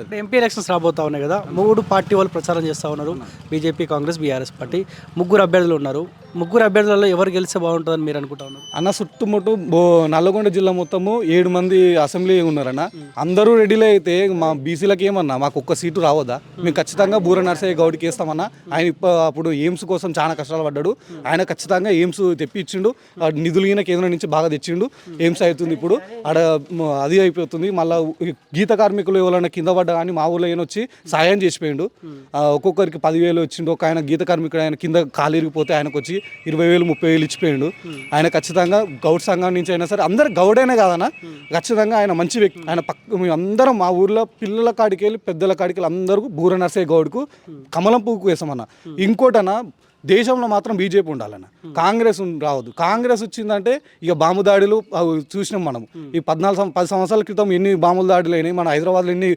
ఇప్పుడు MP elections రాబోతా ఉన్నాయి కదా, 3 పార్టీ వాళ్ళు ప్రచారం చేస్తూ ఉన్నారు. BJP, Congress, BRS party. 3 అభ్యర్థులు ఉన్నారు. 3 అభ్యర్థులలో ఎవరు గెలిస్తే బాగుంటుందని మీరు అనుకుంటా ఉన్నారు? అన్న చుట్టుముట్టు నల్లగొండ జిల్లా మొత్తము 7 మంది అసెంబ్లీ ఉన్నారన్న. అందరూ రెడీలో అయితే మా బీసీలకు ఏమన్నా మాకు ఒక్క సీటు రావద్దా? మేము ఖచ్చితంగా బూర నర్సయ్య గౌడ్కి వేస్తామన్నా. ఆయన అప్పుడు ఎయిమ్స్ కోసం చాలా కష్టాలు పడ్డాడు. ఆయన ఖచ్చితంగా ఎయిమ్స్ తెప్పించిండు. నిధులు ఈయన కేంద్రం నుంచి బాగా తెచ్చిండు. ఎయిమ్స్ అవుతుంది ఇప్పుడు ఆడ, అది అయిపోతుంది. మళ్ళీ గీత కార్మికులు ఎవరైనా కింద పడ్డా కానీ మా ఊళ్ళో ఈయన వచ్చి సాయం చేసిపోయిండు. ఒక్కొక్కరికి 10,000 వచ్చిండు. ఒక ఆయన గీత కార్మికుడు, ఆయన కింద కాలు ఇరిగిపోతే ఆయనకు వచ్చి 20,000 30,000 ఇచ్చిపోయిండు. ఆయన ఖచ్చితంగా గౌడ్ సంఘం నుంచి అయినా సరే, అందరు గౌడైనా కాదన్నా, ఖచ్చితంగా ఆయన మంచి వ్యక్తి. ఆయన మేము అందరం మా ఊర్లో పిల్లల కాడికి వెళ్ళి పెద్దల కాడికి వెళ్ళి అందరూ బూర నర్సయ్య గౌడ్కు కమలం పువ్వుకు వేసామన్న. ఇంకోటన్నా, దేశంలో మాత్రం బీజేపీ ఉండాలన్న, కాంగ్రెస్ రావద్దు. కాంగ్రెస్ వచ్చిందంటే ఇక బాంబు దాడులు చూసినాం మనం. ఈ 10 సంవత్సరాల క్రితం ఎన్ని బాంబుల దాడులు అయినాయి. మన హైదరాబాద్లో ఎన్ని